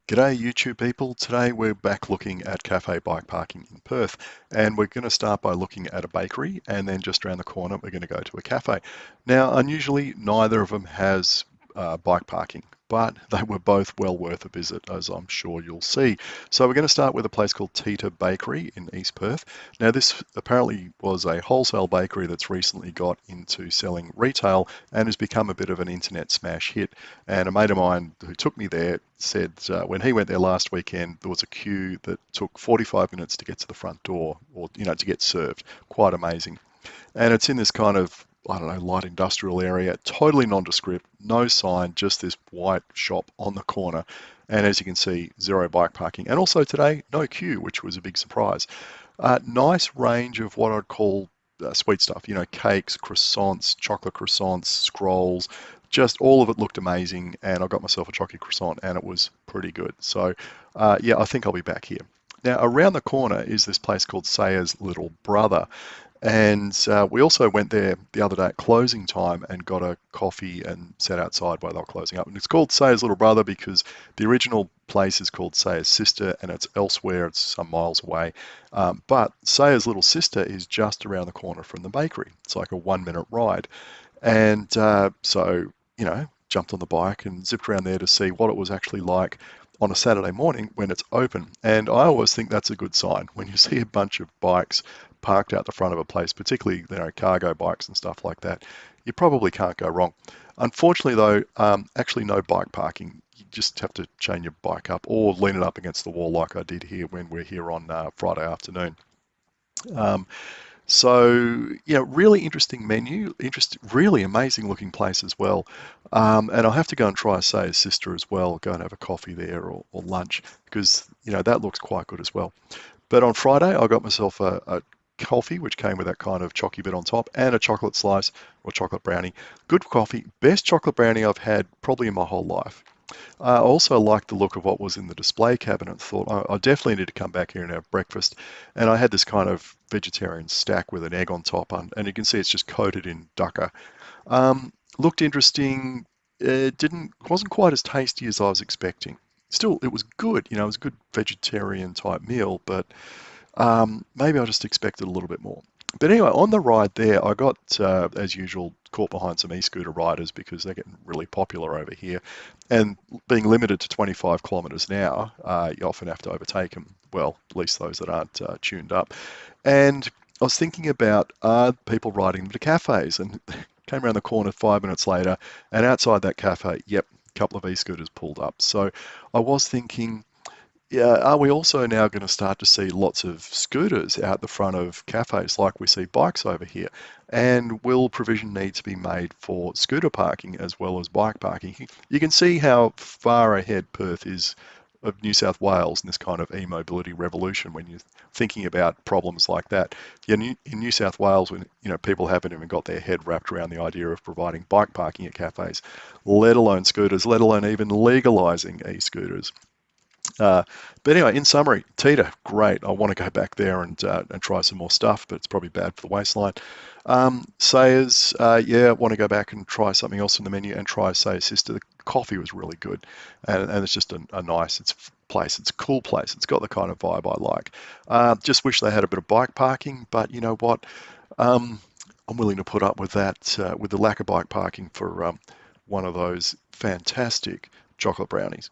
G'day YouTube people. Today we're back looking at cafe bike parking in Perth, and we're going to start by looking at a bakery, and then just around the corner we're going to go to a cafe. Now unusually neither of them has bike parking, but they were both well worth a visit, as I'm sure you'll see. So we're going to start with a place called Tita Bakery in East Perth. Now this apparently was a wholesale bakery that's recently got into selling retail and has become a bit of an internet smash hit. And a mate of mine who took me there said when he went there last weekend, there was a queue that took 45 minutes to get to the front door, or to get served. Quite amazing. And it's in this kind of, I don't know, light industrial area, totally nondescript, no sign, just this white shop on the corner. And as you can see, zero bike parking. And also today, no queue, which was a big surprise. Nice range of what I'd call sweet stuff, cakes, croissants, chocolate croissants, scrolls, just all of it looked amazing. And I got myself a chocolate croissant and it was pretty good. So yeah, I think I'll be back here. Now, around the corner is this place called Sayer's Little Brother. And we also went there the other day at closing time and got a coffee and sat outside while they were closing up. And it's called Sayer's Little Brother because the original place is called Sayer's Sister and it's elsewhere, it's some miles away. But Sayer's Little Sister is just around the corner from the bakery. It's like a 1 minute ride. And so, jumped on the bike and zipped around there to see what it was actually like on a Saturday morning when it's open. And I always think that's a good sign when you see a bunch of bikes parked out the front of a place, particularly cargo bikes and stuff like that. You probably can't go wrong. Unfortunately, though, actually no bike parking. You just have to chain your bike up or lean it up against the wall like I did here when we're here on Friday afternoon. Um, so yeah, really interesting menu, really amazing looking place as well. And I'll have to go and try Sayer's Sister as well, go and have a coffee there or lunch because that looks quite good as well. But on Friday, I got myself a coffee, which came with that kind of chocky bit on top, and a chocolate slice or chocolate brownie. Good coffee, best chocolate brownie I've had probably in my whole life. I also liked the look of what was in the display cabinet. Thought I definitely need to come back here and have breakfast. And I had this kind of vegetarian stack with an egg on top, and you can see it's just coated in dukkha. Looked interesting. It didn't wasn't quite as tasty as I was expecting. Still, it was good. It was a good vegetarian type meal, but maybe I just expected a little bit more. But anyway, on the ride there, I got, as usual, caught behind some e-scooter riders because they're getting really popular over here. And being limited to 25 kilometres an hour, you often have to overtake them. Well, at least those that aren't tuned up. And I was thinking about people riding them to cafes and came around the corner 5 minutes later and outside that cafe, yep, a couple of e-scooters pulled up. So I was thinking, yeah, are we also now going to start to see lots of scooters out the front of cafes like we see bikes over here? And will provision need to be made for scooter parking as well as bike parking? You can see how far ahead Perth is of New South Wales in this kind of e-mobility revolution when you're thinking about problems like that. Yeah, in New South Wales, when people haven't even got their head wrapped around the idea of providing bike parking at cafes, let alone scooters, let alone even legalizing e-scooters. But anyway, in summary, Tita, great. I want to go back there and try some more stuff, but it's probably bad for the waistline. Sayers, yeah, want to go back and try something else in the menu and try Sayers Sister. The coffee was really good, and it's just a nice place. It's a cool place. It's got the kind of vibe I like. Just wish they had a bit of bike parking, but you know what? I'm willing to put up with that, with the lack of bike parking for one of those fantastic chocolate brownies.